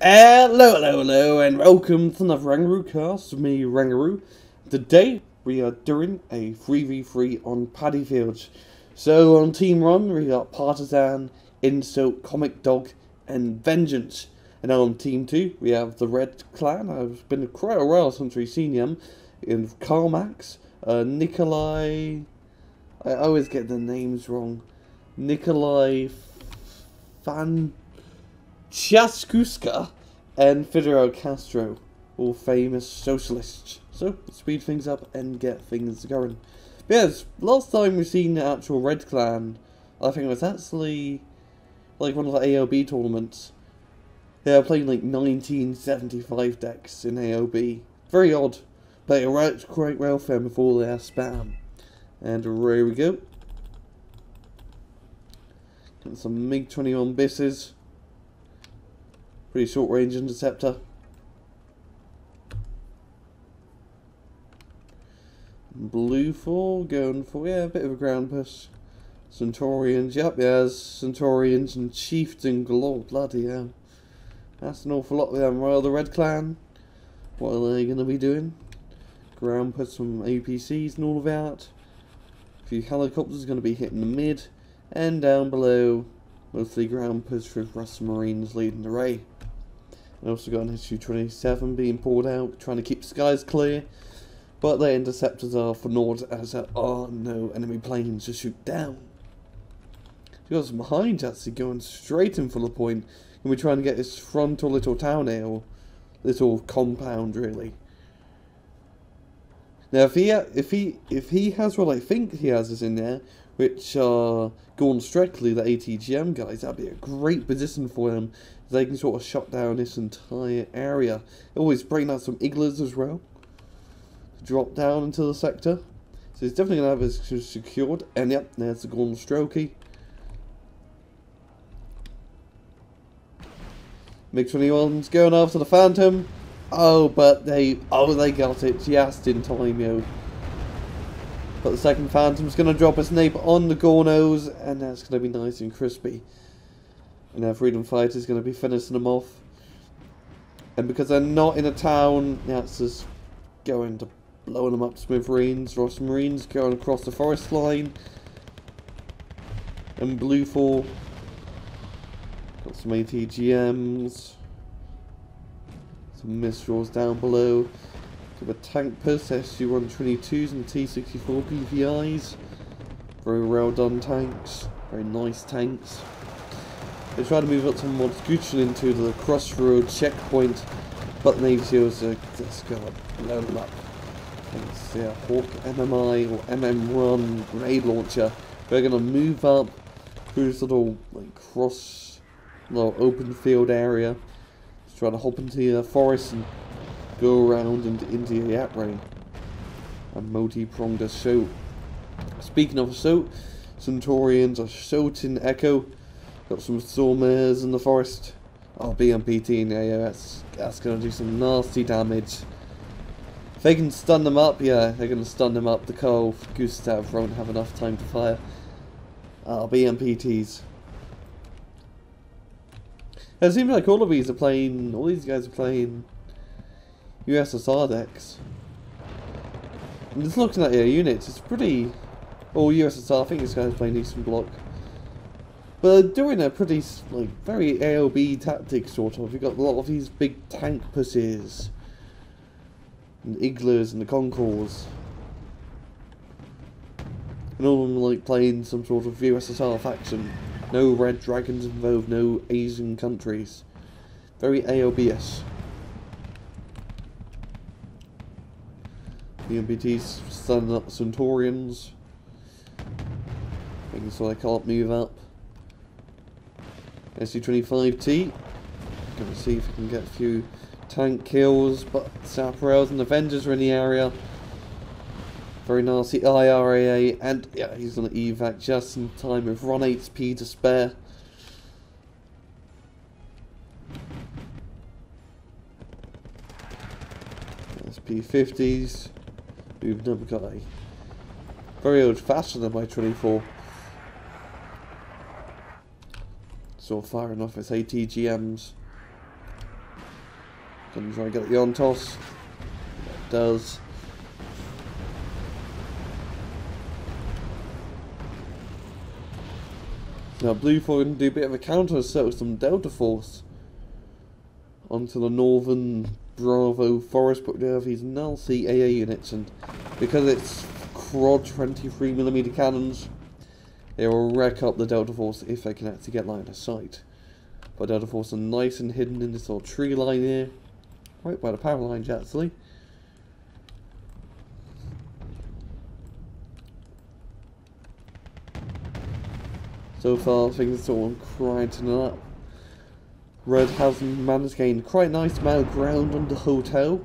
Hello, and welcome to another Rangaroo cast with me, Rangaroo. Today, we are doing a 3v3 on Paddy Fields. So, on Team 1, we got Partisan, Insult, Comic Dog, and Vengeance. And on Team 2, we have the Red Clan. It's been quite a while since we've seen them. In Carmax, Nikolai... I always get the names wrong. Nikolai Chaskuska and Fidel Castro, all famous socialists. So, speed things up and get things going. But yes, last time we've seen the actual Red Clan, I think it was actually like one of the AOB tournaments. They were playing like 1975 decks in AOB. Very odd, but it worked quite well for them with all their spam. And here we go. Got some MiG-21 Bisses. Pretty short range interceptor. Blue 4 going for, yeah, a bit of a ground push. Centaurians, yep, there's Centaurians and Chieftain galore, bloody hell. That's an awful lot of them. Well, the Red Clan, what are they going to be doing? Ground push some APCs and all of that. A few helicopters going to be hitting the mid. And down below, mostly ground push with Russian Marines leading the way. I also got an SU-27 being poured out, trying to keep the skies clear, but their interceptors are for naught as there are no enemy planes to shoot down. You got some behind actually going straight in for the point, and we're trying to get this frontal little town here, or little compound really. Now if he has what I think he has is in there, which are Gorn Streckley, the ATGM guys, that'd be a great position for them. They can sort of shut down this entire area. Always bring out some Iglas as well to drop down into the sector. So it's definitely going to have it secured. And yep, there's the Gorn Strokey. MiG-21's going after the Phantom. Oh, but they got it just in time, yo. But the second Phantom's going to drop a snipe on the Gornos, and that's going to be nice and crispy. And our Freedom Fighter's going to be finishing them off. And because they're not in a town, that's just going to blow them up smithereens. Ross Marines going across the forest line. And Blue 4. Got some ATGMs. Some Mistrals down below. Got a tank push, SU-122s and T-64 PVIs. Very well done tanks. Very nice tanks. They try to move up some more scooching into the crossroad checkpoint, but the Navy SEALs are just going to blow them up. It's the Hawk MMI or MM1 grenade launcher. They're going to move up through this little little open field area. Just try to hop into the forest and go around into the Yak-Ray. A multi-pronged assault. Speaking of assault, Centaurians are shooting Echo. Got some Stormers in the forest. Oh, BMPT in there, yeah, that's going to do some nasty damage. If they can stun them up, yeah, they're going to stun them up. The Carl Gustav won't have enough time to fire. BMPTs. It seems like all these guys are playing USSR decks. I'm just looking at your units, it's pretty... Oh, USSR, I think this guy's playing Eastern Bloc. But they're doing a pretty, like, very AOB tactic, sort of. You've got a lot of these big tank pushes. And Iglas and the Concours. And all of them, like, playing some sort of USSR faction. No Red Dragons involved, no Asian countries. Very AOB-ish. The MBT's stunning up the Centaurians. Making so they can't move up. SU-25T. Gonna see if we can get a few tank kills, but Saparels and Avengers are in the area. Very nasty IRAA, and yeah, he's gonna evac just in time with 1 HP to spare. SP-50s. We've never got a very old-fashioned MI-24. Sort of firing off its ATGMs. Gonna try and get the on toss. It does. Now Blue 4 can do a bit of a counter set with some Delta Force onto the northern Bravo forest, but we have these Nalsi AA units, and because it's quad 23mm cannons, they will wreck up the Delta Force if they can actually get line of sight. But Delta Force are nice and hidden in this little tree line here, right by the power lines actually. So far things are sort of crowding up. Red has managed to gain quite a nice amount of ground on the hotel,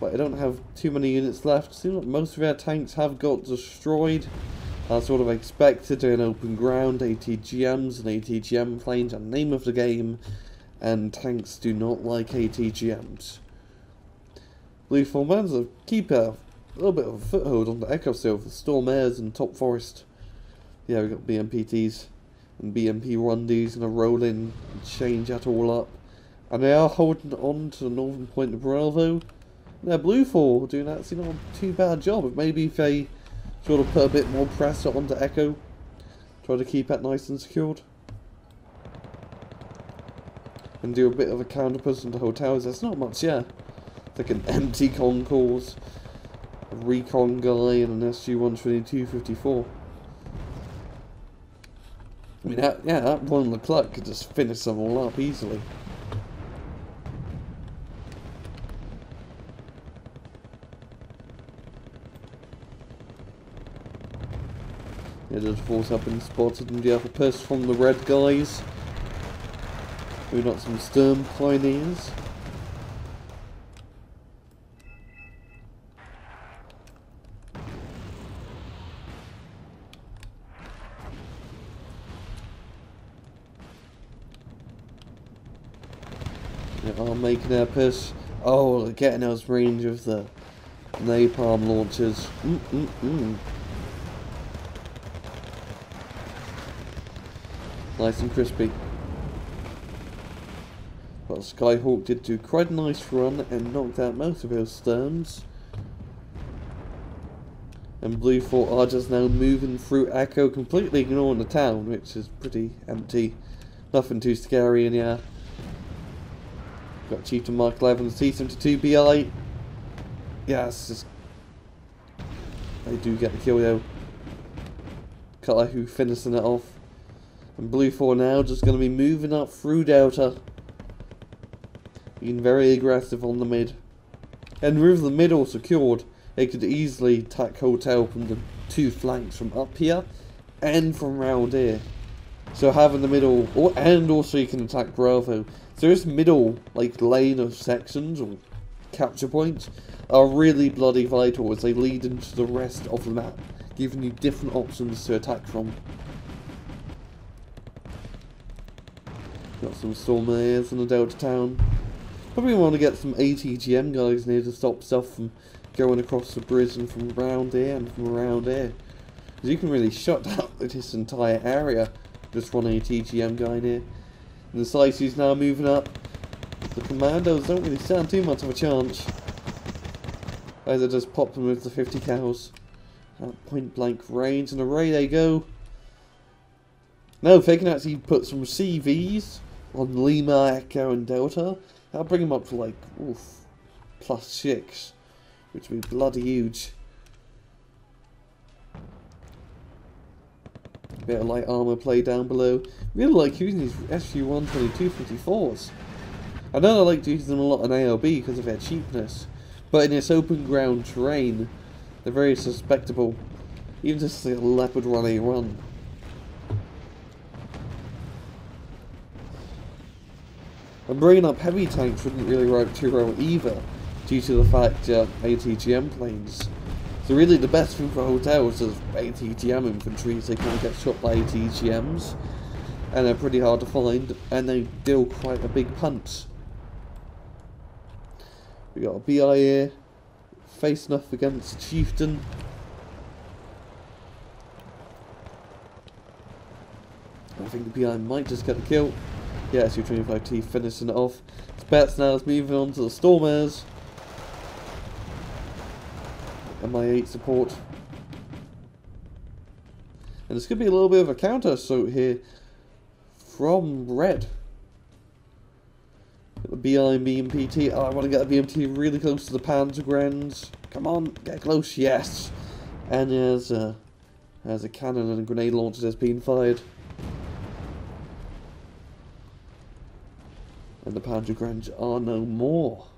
but I don't have too many units left. Seems like most of their tanks have got destroyed. As sort of expected, they're in open ground. ATGMs and ATGM planes are the name of the game, and tanks do not like ATGMs. Blue 4 managed to keep a little bit of a foothold on the Echo still with the Storm Airs and Top Forest. Yeah, we've got BMPTs and BMP Rundies gonna roll in and change that all up. And they are holding on to the northern point of Bravo. They're Blue 4 doing actually not a too bad job, but maybe if they sort of put a bit more pressure onto Echo, try to keep that nice and secured, and do a bit of a counter push into hotels. There's not much, yeah. It's like an empty concourse, a recon guy, and an SG-122-54. I mean, that one Leclerc could just finish them all up easily. Yeah, the force have been spotted in the upper push from the red guys. We've got some Sturm Pioneers. They are making their push. Oh, they're getting out of range of the napalm launchers. Nice and crispy. But Skyhawk did do quite a nice run and knocked out most of those Sturms. And Blue 4 are just now moving through Echo, completely ignoring the town, which is pretty empty. Nothing too scary in here. Got Chieftain Mark 11, T-72 BI. Yes, just they do get the kill though. Cutler who finishing it off. And Blue 4 now just going to be moving up through Delta. Being very aggressive on the mid. And with the middle secured, they could easily attack Hotel from the two flanks from up here and from round here. So having the middle, and also you can attack Bravo. So this middle like lane of sections or capture points are really bloody vital as they lead into the rest of the map, giving you different options to attack from. Got some Storm Airs in the Delta Town. Probably want to get some ATGM guys near to stop stuff from going across the bridge and from around here and from around here. Because you can really shut down this entire area. Just one ATGM guy in here. And the Slices now moving up. The Commandos don't really stand too much of a chance. Either just pop them with the 50 cows at point blank range, and away they go. Now if they can actually put some CVs on Lima, Echo and Delta, that'll bring them up to like, +6, which would be bloody huge. Bit of light armor play down below. Really like using these SG-122-54s. I know I like using them a lot on ALB because of their cheapness, but in this open ground terrain, they're very suspectable. Even just like a Leopard 1A1. And bringing up heavy tanks wouldn't really work too well either, due to the fact that ATGM planes. So really the best thing for hotels is ATGM infantry, so they can't get shot by ATGMs. And they're pretty hard to find, and they deal quite a big punch. We got a BI here, facing off against Chieftain. I think the BI might just get the kill. Yeah, Su-25T finishing it off. Spets now is moving on to the Stormers. MI8 support. And this could be a little bit of a counter assault here from Red. The BI and BMPT. Oh, I want to get the BMT really close to the Panzergrens. Come on, get close. Yes. And there's a cannon and a grenade launcher that's been fired. And the Panzergrens are no more.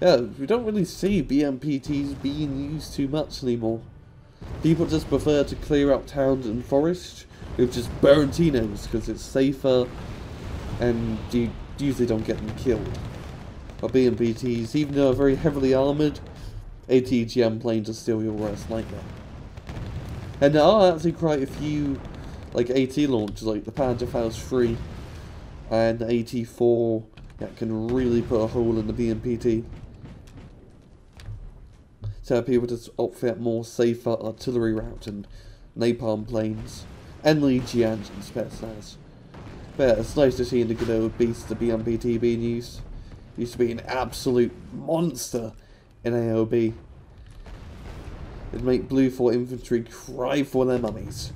Yeah, we don't really see BMPTs being used too much anymore. People just prefer to clear up towns and forests with just Barentinos because it's safer and you usually don't get them killed. But BMPTs, even though they're very heavily armoured, ATGM planes are still your worst nightmare. And there are actually quite a few like AT launchers, like the Panzerfaust 3 and the AT4 that can really put a hole in the BMPT. So people just opt for that more safer artillery route and napalm planes and Legion and Spetsnaz. But it's nice to see in the good old beast the BMPT being used. It used to be an absolute monster in AOB. It'd make Blue 4 infantry cry for their mummies.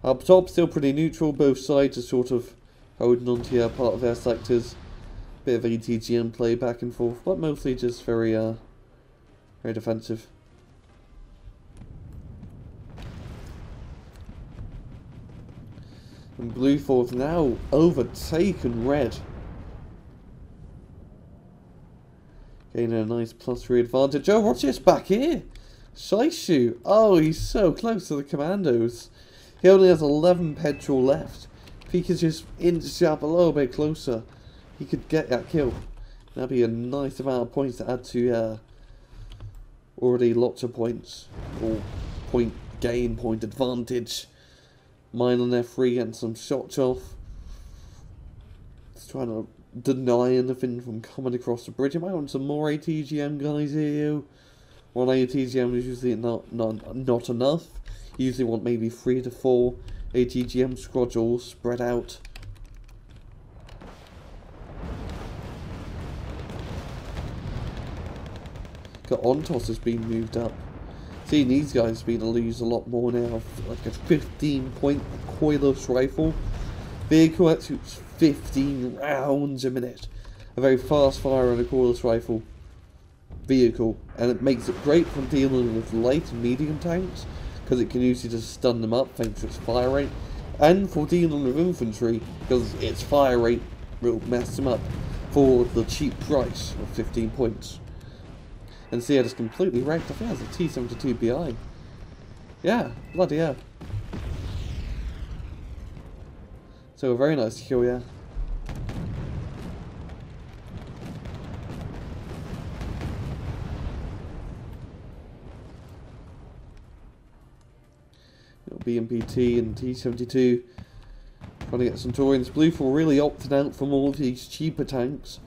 Up top, still pretty neutral. Both sides are sort of holding on to their part of their sectors. Bit of ATGM play back and forth, but mostly just very defensive. And Blue 4's now overtaken Red. Gaining a nice +3 advantage. Oh, watch this back here! Shaishu! Oh, he's so close to the commandos. He only has 11 petrol left. If he could just inch up a little bit closer, he could get that kill. That'd be a nice amount of points to add to already lots of points. Or point gain, point advantage. Mine on F3 getting some shots off. Just trying to deny anything from coming across the bridge. I might want some more ATGM guys here. One ATGM is usually not enough. You usually want maybe 3 to 4 ATGM squads all spread out. Got Ontos has been moved up. Seeing these guys being to lose a lot more now. Like a 15-point coilless rifle. Vehicle that shoots 15 rounds a minute. A very fast fire on a coilless rifle vehicle. And it makes it great for dealing with light and medium tanks. Because it can usually just stun them up thanks to its fire rate. And for dealing with infantry. Because its fire rate will mess them up. For the cheap price of 15 points. And see, I just completely wrecked. I think that's a T-72 BI. Yeah, bloody hell. So a very nice kill, yeah. BMPT and T-72 trying to get Centurions. Blue 4 really opted out from all of these cheaper tanks.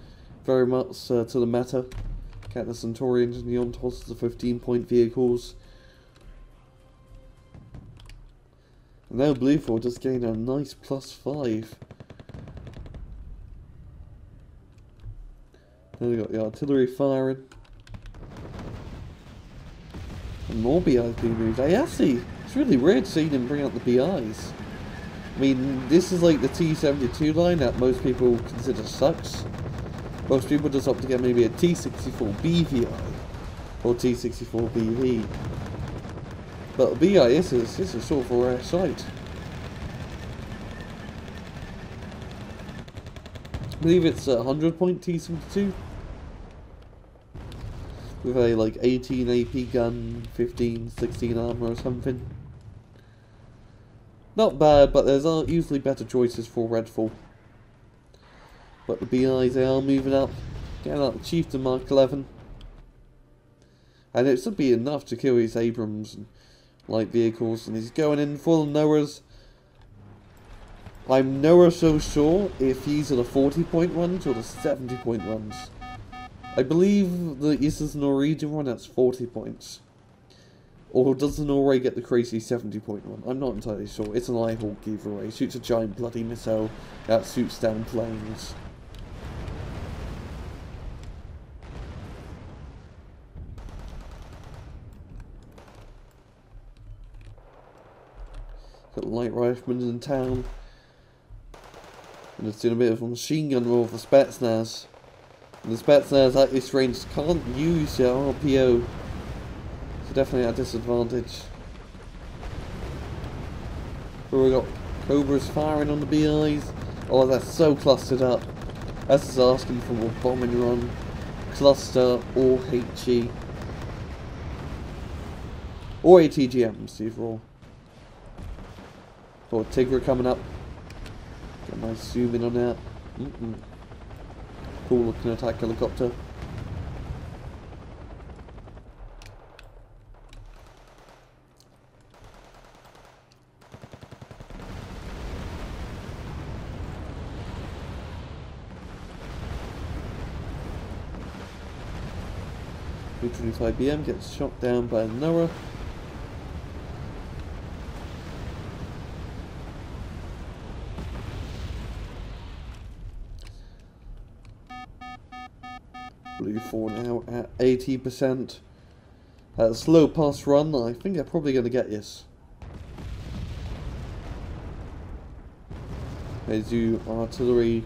Very much to the meta. Get the Centurions and the Ontos, the 15-point vehicles. And now Blue 4 just gained a nice +5. Then we got the artillery firing. And more BIs being moved. Actually, it's really weird seeing him bring out the BIs. I mean, this is like the T-72 line that most people consider sucks. Most people just opt to get maybe a T-64 BVI or T-64 BV. But a BI is a sort of a rare sight. I believe it's a 100-point T-72 with a like 18 AP gun, 15, 16 armor or something. Not bad, but there's usually better choices for Redfall. But the BIs, they are moving up. Getting up the Chieftain Mark 11. And it should be enough to kill his Abrams and light vehicles. And he's going in full Noah's. I'm nowhere so sure if these are the 40-point ones or the 70-point ones. I believe that this is the Norwegian one that's 40 points. Or does the Norway get the crazy 70-point one? I'm not entirely sure. It's an Eyehawk either way. Shoots a giant bloody missile that shoots down planes. Got light riflemen in town. And it's doing a bit of a machine gun roll for Spetsnaz. And the Spetsnaz at this range can't use their RPO. So definitely at a disadvantage. But we got Cobras firing on the BIs. Oh, that's so clustered up. That's just asking for more bombing run. Cluster or HE. Or ATGMs, either or. Oh, Tigra coming up. Get a nice zoom in on that. Cool looking attack helicopter. B-25BM gets shot down by Noah. Blue 4 now at 80%. At a slow pass run, I think they're probably going to get this. They do artillery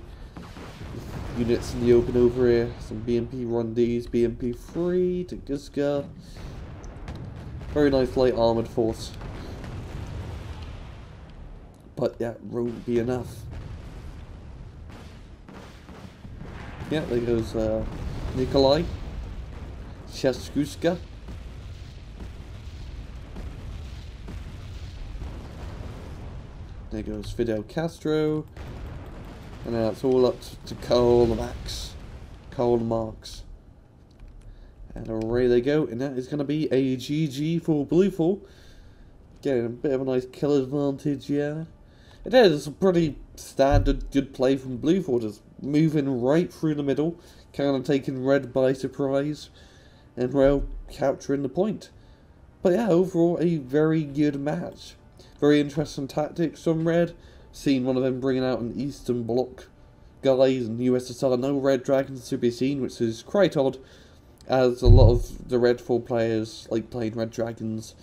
units in the open over here. Some BMP Rundis, BMP 3 to Guska. Very nice light armoured force. But that won't be enough. Yeah, there goes Nikolai Chaskuska. There goes Fidel Castro. And now it's all up to Karl Marx. And away they go, and that is going to be a GG for Blue 4. Getting a bit of a nice kill advantage, yeah. It is a pretty standard good play from Blue 4, just moving right through the middle, kind of taking Red by surprise, and well, capturing the point. But yeah, overall a very good match. Very interesting tactics from Red. Seen one of them bringing out an Eastern Bloc guys and USSR, no Red Dragons to be seen, which is quite odd, as a lot of the Red 4 players like playing Red Dragons,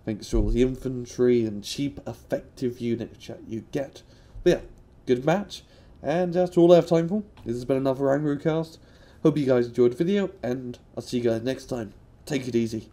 thanks to all the infantry and cheap effective units that you get. But yeah, good match, and that's all I have time for. This has been another Angry Cast. Hope you guys enjoyed the video, and I'll see you guys next time. Take it easy.